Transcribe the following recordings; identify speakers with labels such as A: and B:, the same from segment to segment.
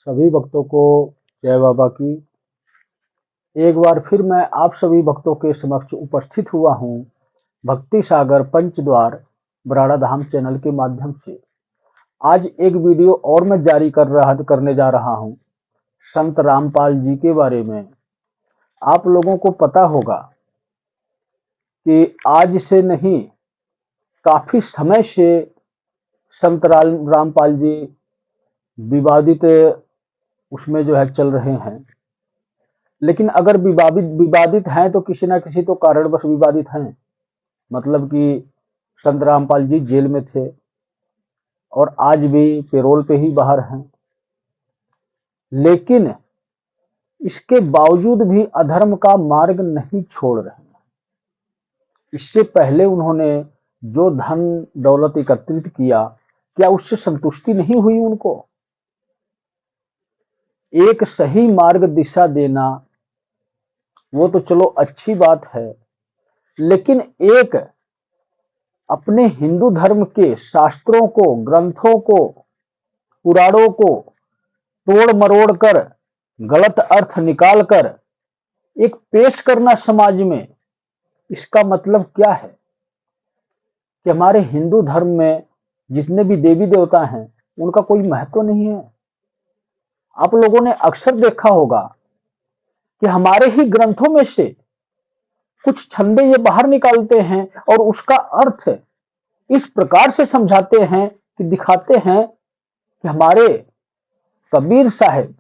A: सभी भक्तों को जय बाबा की। एक बार फिर मैं आप सभी भक्तों के समक्ष उपस्थित हुआ हूँ भक्ति सागर पंचद्वार बराड़ा धाम चैनल के माध्यम से। आज एक वीडियो और मैं जारी करने जा रहा हूँ संत रामपाल जी के बारे में। आप लोगों को पता होगा कि आज से नहीं, काफी समय से संत रामपाल जी विवादित उसमें जो है चल रहे हैं। लेकिन अगर विवादित हैं तो किसी ना किसी तो कारणवश विवादित हैं। मतलब कि संत रामपाल जी जेल में थे और आज भी पेरोल पे ही बाहर हैं, लेकिन इसके बावजूद भी अधर्म का मार्ग नहीं छोड़ रहे हैं। इससे पहले उन्होंने जो धन दौलत एकत्रित किया, क्या उससे संतुष्टि नहीं हुई उनको? एक सही मार्ग दिशा देना वो तो चलो अच्छी बात है, लेकिन एक अपने हिंदू धर्म के शास्त्रों को, ग्रंथों को, पुराणों को तोड़ मरोड़ कर, गलत अर्थ निकाल कर एक पेश करना समाज में, इसका मतलब क्या है कि हमारे हिंदू धर्म में जितने भी देवी देवता हैं उनका कोई महत्व नहीं है। आप लोगों ने अक्सर देखा होगा कि हमारे ही ग्रंथों में से कुछ छंदे ये बाहर निकालते हैं और उसका अर्थ इस प्रकार से समझाते हैं कि दिखाते हैं कि हमारे कबीर साहब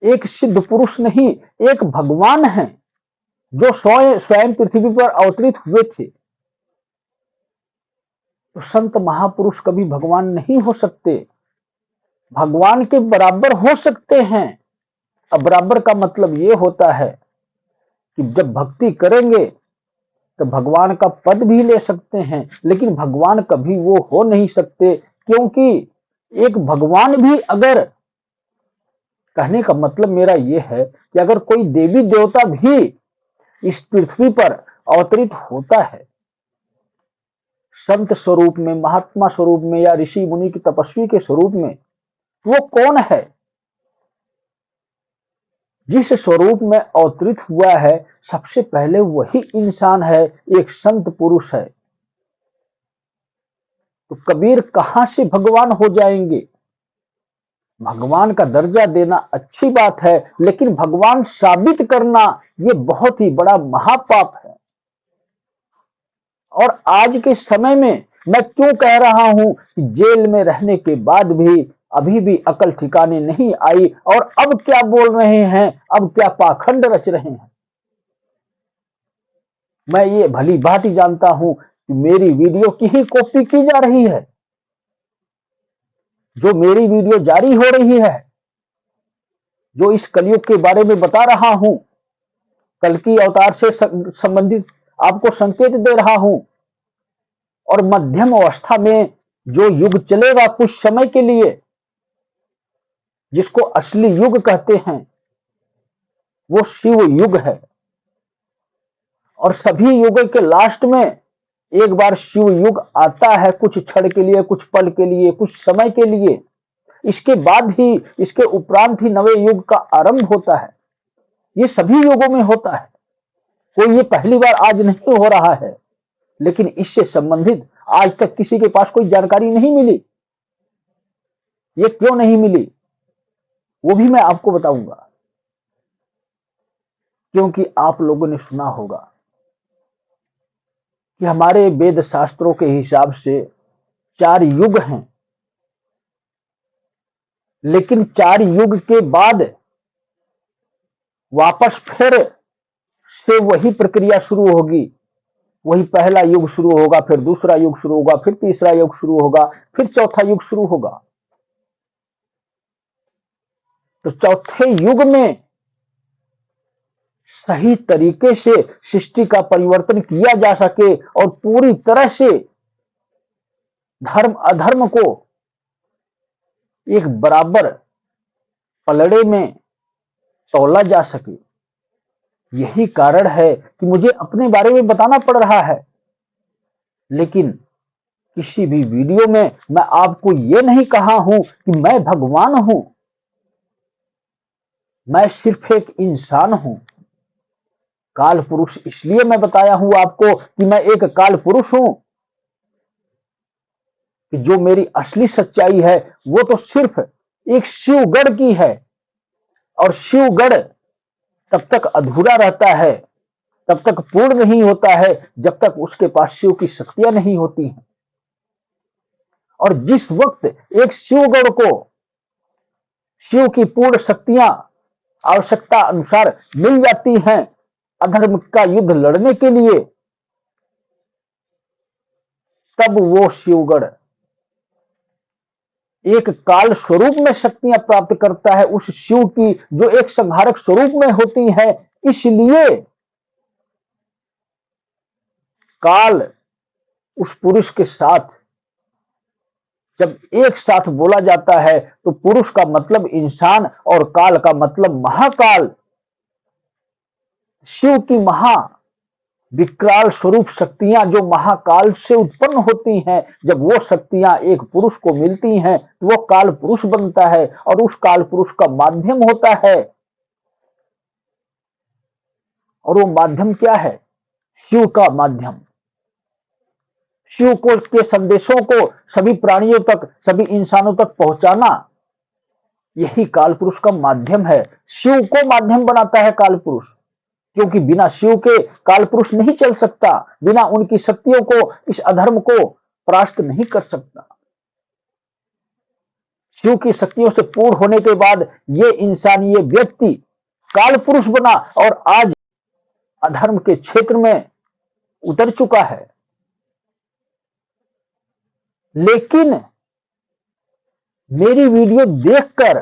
A: एक सिद्ध पुरुष नहीं, एक भगवान हैं जो स्वयं पृथ्वी पर अवतरित हुए थे। तो संत महापुरुष कभी भगवान नहीं हो सकते, भगवान के बराबर हो सकते हैं। अब बराबर का मतलब ये होता है कि जब भक्ति करेंगे तो भगवान का पद भी ले सकते हैं, लेकिन भगवान कभी वो हो नहीं सकते, क्योंकि एक भगवान भी अगर, कहने का मतलब मेरा ये है कि अगर कोई देवी देवता भी इस पृथ्वी पर अवतरित होता है संत स्वरूप में, महात्मा स्वरूप में या ऋषि मुनि की तपस्वी के स्वरूप में, वो कौन है? जिस स्वरूप में अवतरित हुआ है सबसे पहले वही इंसान है, एक संत पुरुष है। तो कबीर कहां से भगवान हो जाएंगे? भगवान का दर्जा देना अच्छी बात है, लेकिन भगवान साबित करना ये बहुत ही बड़ा महापाप है। और आज के समय में मैं क्यों कह रहा हूं कि जेल में रहने के बाद भी अभी भी अकल ठिकाने नहीं आई और अब क्या बोल रहे हैं, अब क्या पाखंड रच रहे हैं। मैं ये भली भांति जानता हूं कि मेरी वीडियो की ही कॉपी की जा रही है। जो मेरी वीडियो जारी हो रही है, जो इस कलयुग के बारे में बता रहा हूं, कल की अवतार से संबंधित आपको संकेत दे रहा हूं, और मध्यम अवस्था में जो युग चलेगा कुछ समय के लिए, जिसको असली युग कहते हैं, वो शिव युग है। और सभी युग के लास्ट में एक बार शिव युग आता है, कुछ क्षण के लिए, कुछ पल के लिए, कुछ समय के लिए। इसके बाद ही, इसके उपरांत ही नवे युग का आरंभ होता है। ये सभी युगों में होता है, कोई ये पहली बार आज नहीं हो रहा है। लेकिन इससे संबंधित आज तक किसी के पास कोई जानकारी नहीं मिली। ये क्यों नहीं मिली वो भी मैं आपको बताऊंगा, क्योंकि आप लोगों ने सुना होगा कि हमारे वेद शास्त्रों के हिसाब से 4 युग हैं, लेकिन 4 युग के बाद वापस फिर से वही प्रक्रिया शुरू होगी। वही पहला युग शुरू होगा, फिर दूसरा युग शुरू होगा, फिर तीसरा युग शुरू होगा, फिर चौथा युग शुरू होगा। तो चौथे युग में सही तरीके से सृष्टि का परिवर्तन किया जा सके और पूरी तरह से धर्म अधर्म को एक बराबर पलड़े में तौला जा सके, यही कारण है कि मुझे अपने बारे में बताना पड़ रहा है। लेकिन किसी भी वीडियो में मैं आपको ये नहीं कहा हूं कि मैं भगवान हूं। मैं सिर्फ एक इंसान हूं। काल पुरुष इसलिए मैं बताया हूं आपको कि मैं एक काल पुरुष हूं कि जो मेरी असली सच्चाई है वो तो सिर्फ एक शिवगढ़ की है, और शिवगढ़ तब तक अधूरा रहता है, तब तक पूर्ण नहीं होता है जब तक उसके पास शिव की शक्तियां नहीं होती हैं। और जिस वक्त एक शिवगढ़ को शिव की पूर्ण शक्तियां आवश्यकता अनुसार मिल जाती हैं अधर्म का युद्ध लड़ने के लिए, तब वो शिवगढ़ एक काल स्वरूप में शक्तियां प्राप्त करता है उस शिव की जो एक संहारक स्वरूप में होती है। इसलिए काल उस पुरुष के साथ जब एक साथ बोला जाता है तो पुरुष का मतलब इंसान और काल का मतलब महाकाल, शिव की महा विकराल स्वरूप शक्तियां जो महाकाल से उत्पन्न होती हैं, जब वो शक्तियां एक पुरुष को मिलती हैं तो वो काल पुरुष बनता है, और उस काल पुरुष का माध्यम होता है। और वो माध्यम क्या है? शिव का माध्यम। शिव को के संदेशों को सभी प्राणियों तक, सभी इंसानों तक पहुंचाना, यही काल पुरुष का माध्यम है। शिव को माध्यम बनाता है काल पुरुष, क्योंकि बिना शिव के काल पुरुष नहीं चल सकता, बिना उनकी शक्तियों को इस अधर्म को परास्त नहीं कर सकता। शिव की शक्तियों से पूर्ण होने के बाद ये इंसान, ये व्यक्ति काल पुरुष बना और आज अधर्म के क्षेत्र में उतर चुका है। लेकिन मेरी वीडियो देखकर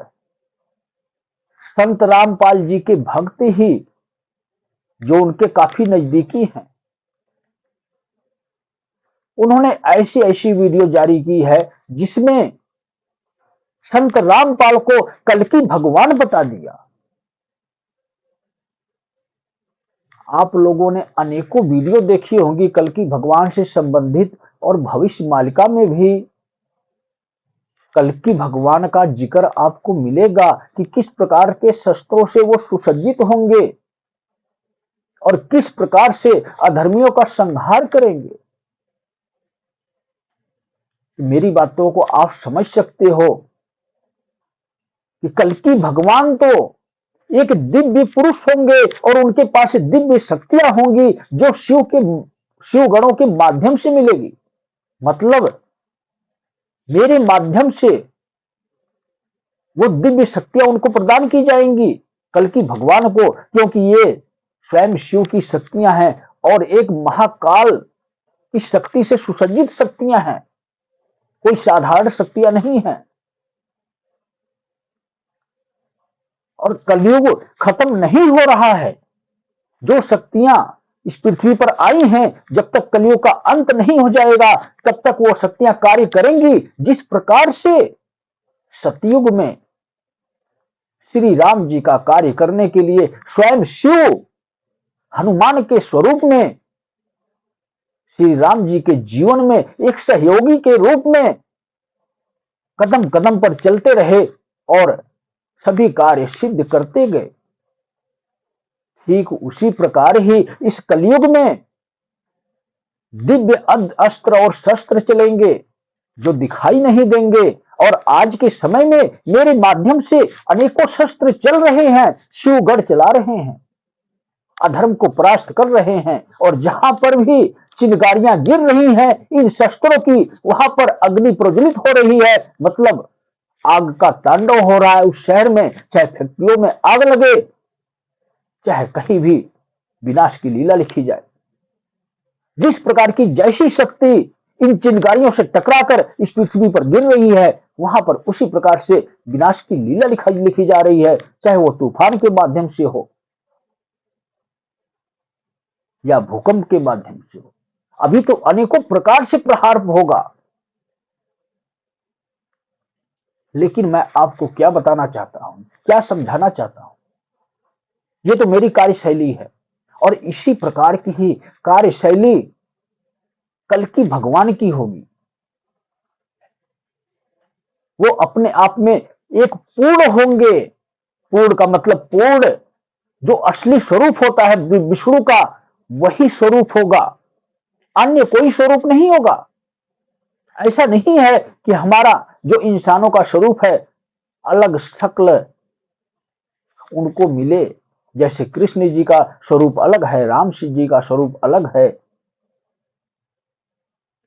A: संत रामपाल जी के भक्त ही, जो उनके काफी नजदीकी हैं, उन्होंने ऐसी ऐसी वीडियो जारी की है जिसमें संत रामपाल को कल्कि भगवान बता दिया। आप लोगों ने अनेकों वीडियो देखी होंगी कल्कि भगवान से संबंधित, और भविष्य मालिका में भी कल्कि भगवान का जिक्र आपको मिलेगा कि किस प्रकार के शस्त्रों से वो सुसज्जित होंगे और किस प्रकार से अधर्मियों का संहार करेंगे। मेरी बातों को आप समझ सकते हो कि कल्कि भगवान तो एक दिव्य पुरुष होंगे और उनके पास दिव्य शक्तियां होंगी जो शिव गणों के माध्यम से मिलेगी। मतलब मेरे माध्यम से वो दिव्य शक्तियां उनको प्रदान की जाएंगी कल्कि भगवान को, क्योंकि ये स्वयं शिव की शक्तियां हैं और एक महाकाल की शक्ति से सुसज्जित शक्तियां हैं, कोई साधारण शक्तियां नहीं है। और कलयुग खत्म नहीं हो रहा है। जो शक्तियां इस पृथ्वी पर आई हैं, जब तक कलयुग का अंत नहीं हो जाएगा तब तक वो शक्तियां कार्य करेंगी। जिस प्रकार से सतयुग में श्री राम जी का कार्य करने के लिए स्वयं शिव हनुमान के स्वरूप में श्री राम जी के जीवन में एक सहयोगी के रूप में कदम कदम पर चलते रहे और सभी कार्य सिद्ध करते गए, ठीक उसी प्रकार ही इस कलयुग में दिव्य अस्त्र और शस्त्र चलेंगे जो दिखाई नहीं देंगे। और आज के समय में मेरे माध्यम से अनेकों शस्त्र चल रहे हैं, शिवगढ़ चला रहे हैं, अधर्म को परास्त कर रहे हैं, और जहां पर भी चिंगारियां गिर रही हैं इन शस्त्रों की, वहां पर अग्नि प्रज्वलित हो रही है। मतलब आग का तांडव हो रहा है उस शहर में, चाहे फैक्ट्रियों में आग लगे, चाहे कहीं भी विनाश की लीला लिखी जाए। जिस प्रकार की जैसी शक्ति इन चिंगारियों से टकराकर इस पृथ्वी पर गिर रही है, वहां पर उसी प्रकार से विनाश की लीला लिखी जा रही है, चाहे वो तूफान के माध्यम से हो या भूकंप के माध्यम से हो। अभी तो अनेकों प्रकार से प्रहार होगा। लेकिन मैं आपको क्या बताना चाहता हूं, क्या समझाना चाहता हूं, ये तो मेरी कार्यशैली है, और इसी प्रकार की ही कार्यशैली कल्कि भगवान की होगी। वो अपने आप में एक पूर्ण होंगे, पूर्ण का मतलब पूर्ण, जो असली स्वरूप होता है विष्णु का, वही स्वरूप होगा, अन्य कोई स्वरूप नहीं होगा। ऐसा नहीं है कि हमारा जो इंसानों का स्वरूप है अलग शक्ल उनको मिले, जैसे कृष्ण जी का स्वरूप अलग है, राम जी का स्वरूप अलग है।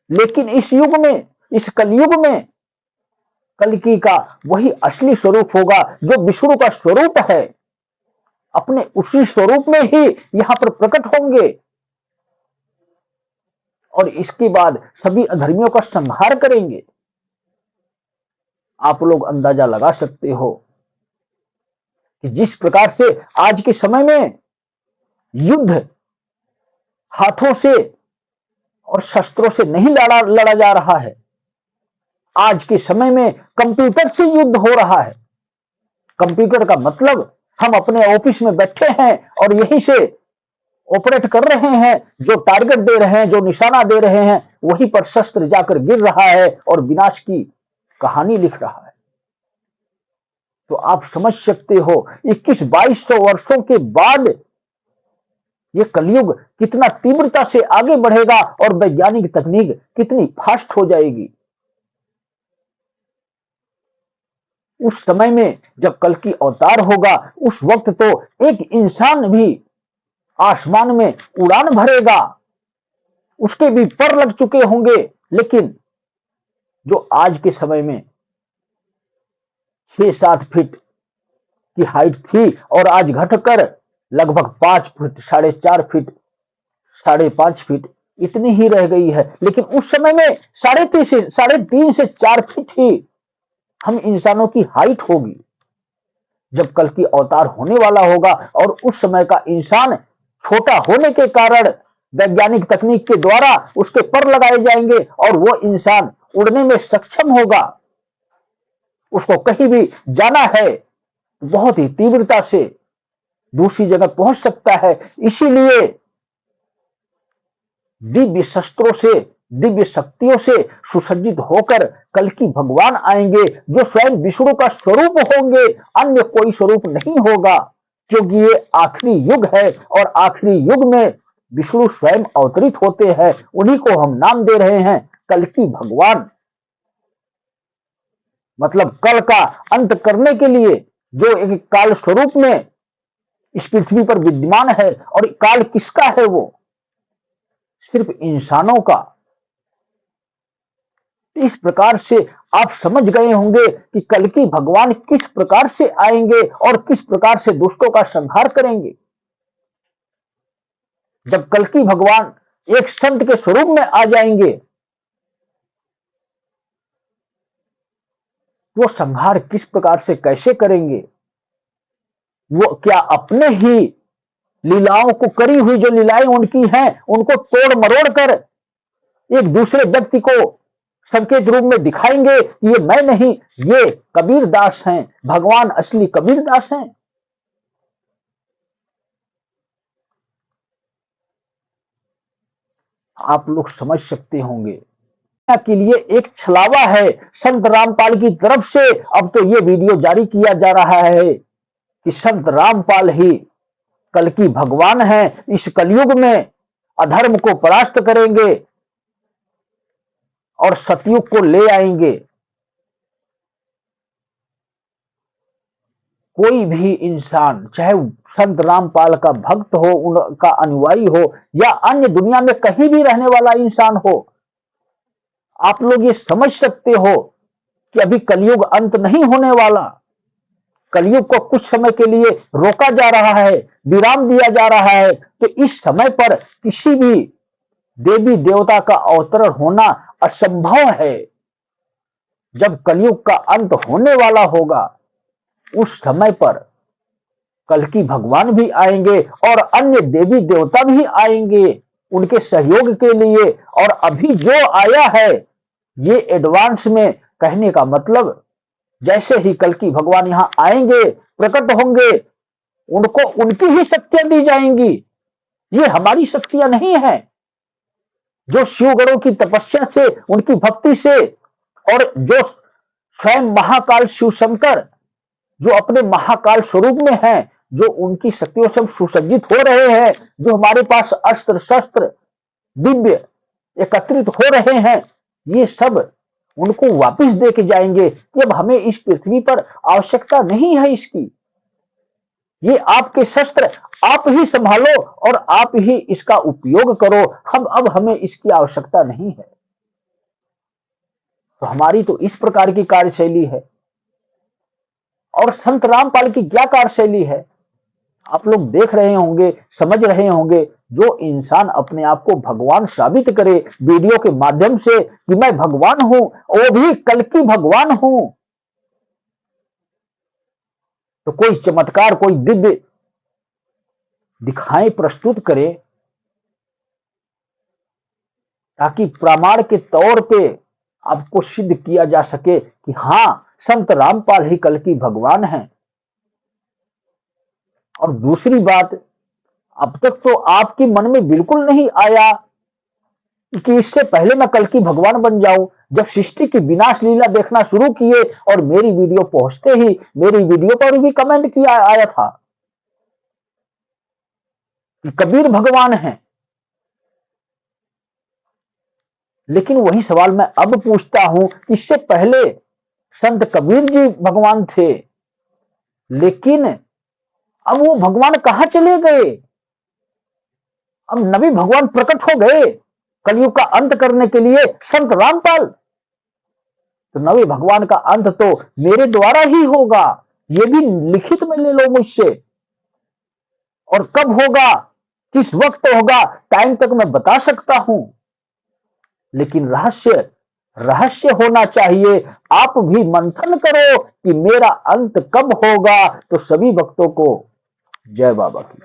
A: लेकिन इस युग में, इस कलयुग में कल्कि का वही असली स्वरूप होगा जो विष्णु का स्वरूप है, अपने उसी स्वरूप में ही यहां पर प्रकट होंगे और इसके बाद सभी अधर्मियों का संहार करेंगे। आप लोग अंदाजा लगा सकते हो कि जिस प्रकार से आज के समय में युद्ध हाथों से और शस्त्रों से नहीं लड़ा जा रहा है, आज के समय में कंप्यूटर से युद्ध हो रहा है। कंप्यूटर का मतलब हम अपने ऑफिस में बैठे हैं और यहीं से ऑपरेट कर रहे हैं, जो टारगेट दे रहे हैं, जो निशाना दे रहे हैं, वहीं पर शस्त्र जाकर गिर रहा है और विनाश की कहानी लिख रहा है। तो आप समझ सकते हो 2100-2200 वर्षों के बाद ये कलयुग कितना तीव्रता से आगे बढ़ेगा और वैज्ञानिक तकनीक कितनी फास्ट हो जाएगी। उस समय में जब कल की अवतार होगा, उस वक्त तो एक इंसान भी आसमान में उड़ान भरेगा, उसके भी पर लग चुके होंगे। लेकिन जो आज के समय में 6-7 फीट की हाइट थी और आज घटकर लगभग 5 फीट, 4.5 फीट, 5.5 फीट इतनी ही रह गई है। लेकिन उस समय में 3.5 से 4 फीट ही हम इंसानों की हाइट होगी। जब कल की अवतार होने वाला होगा और उस समय का इंसान छोटा होने के कारण वैज्ञानिक तकनीक के द्वारा उसके पर लगाए जाएंगे और वो इंसान उड़ने में सक्षम होगा, उसको कहीं भी जाना है बहुत ही तीव्रता से दूसरी जगह पहुंच सकता है। इसीलिए दिव्य शस्त्रों से, दिव्य शक्तियों से सुसज्जित होकर कल की भगवान आएंगे, जो स्वयं विष्णु का स्वरूप होंगे, अन्य कोई स्वरूप नहीं होगा। क्योंकि ये आखिरी युग है और आखिरी युग में विष्णु स्वयं अवतरित होते हैं, उन्हीं को हम नाम दे रहे हैं कल की भगवान। मतलब कल का अंत करने के लिए जो एक काल स्वरूप में इस पृथ्वी पर विद्यमान है। और काल किसका है? वो सिर्फ इंसानों का। इस प्रकार से आप समझ गए होंगे कि कल की भगवान किस प्रकार से आएंगे और किस प्रकार से दुष्टों का संहार करेंगे। जब कल की भगवान एक संत के स्वरूप में आ जाएंगे, वो संहार किस प्रकार से कैसे करेंगे? वो क्या अपने ही लीलाओं को, करी हुई जो लीलाएं उनकी हैं, उनको तोड़ मरोड़ कर एक दूसरे व्यक्ति को संकेत रूप में दिखाएंगे? ये मैं नहीं, ये कबीर दास हैं, भगवान असली कबीर दास हैं। आप लोग समझ सकते होंगे के लिए एक छलावा है संत रामपाल की तरफ से। अब तो ये वीडियो जारी किया जा रहा है कि संत रामपाल ही कल की भगवान है, इस कलयुग में अधर्म को परास्त करेंगे और सतयुग को ले आएंगे। कोई भी इंसान, चाहे संत रामपाल का भक्त हो, उनका अनुयायी हो, या अन्य दुनिया में कहीं भी रहने वाला इंसान हो, आप लोग ये समझ सकते हो कि अभी कलयुग अंत नहीं होने वाला। कलयुग को कुछ समय के लिए रोका जा रहा है, विराम दिया जा रहा है। तो इस समय पर किसी भी देवी देवता का अवतरण होना असंभव है। जब कलयुग का अंत होने वाला होगा, उस समय पर कल की भगवान भी आएंगे और अन्य देवी देवता भी आएंगे उनके सहयोग के लिए। और अभी जो आया है ये एडवांस में, कहने का मतलब जैसे ही कल की भगवान यहां आएंगे, प्रकट होंगे, उनको उनकी ही शक्तियां दी जाएंगी। ये हमारी शक्तियां नहीं है, जो शिवगणों की तपस्या से, उनकी भक्ति से, और जो स्वयं महाकाल शिव शंकर जो अपने महाकाल स्वरूप में हैं, जो उनकी शक्तियों से हम सुसज्जित हो रहे हैं, जो हमारे पास अस्त्र शस्त्र दिव्य एकत्रित हो रहे हैं, ये सब उनको वापस दे के जाएंगे कि अब हमें इस पृथ्वी पर आवश्यकता नहीं है इसकी। ये आपके शस्त्र आप ही संभालो और आप ही इसका उपयोग करो, अब हमें इसकी आवश्यकता नहीं है। तो हमारी तो इस प्रकार की कार्यशैली है। और संत रामपाल की क्या कार्यशैली है, आप लोग देख रहे होंगे, समझ रहे होंगे। जो इंसान अपने आप को भगवान साबित करे वीडियो के माध्यम से कि मैं भगवान हूं, वो भी कल की भगवान हूं, तो कोई चमत्कार, कोई दिव्य दिखाएं, प्रस्तुत करे, ताकि प्रमाण के तौर पे आपको सिद्ध किया जा सके कि हां, संत रामपाल ही कल की भगवान हैं। और दूसरी बात, अब तक तो आपके मन में बिल्कुल नहीं आया कि इससे पहले मैं कल की भगवान बन जाऊं। जब सृष्टि की विनाश लीला देखना शुरू किए और मेरी वीडियो पहुंचते ही मेरी वीडियो पर भी कमेंट किया आया था कि कबीर भगवान हैं। लेकिन वही सवाल मैं अब पूछता हूं, इससे पहले संत कबीर जी भगवान थे, लेकिन अब वो भगवान कहां चले गए? अब नबी भगवान प्रकट हो गए कलयुग का अंत करने के लिए, संत रामपाल। तो नबी भगवान का अंत तो मेरे द्वारा ही होगा, ये भी लिखित में ले लो मुझसे। और कब होगा, किस वक्त होगा, टाइम तक मैं बता सकता हूं, लेकिन रहस्य रहस्य होना चाहिए। आप भी मंथन करो कि मेरा अंत कब होगा। तो सभी भक्तों को जय बाबा की।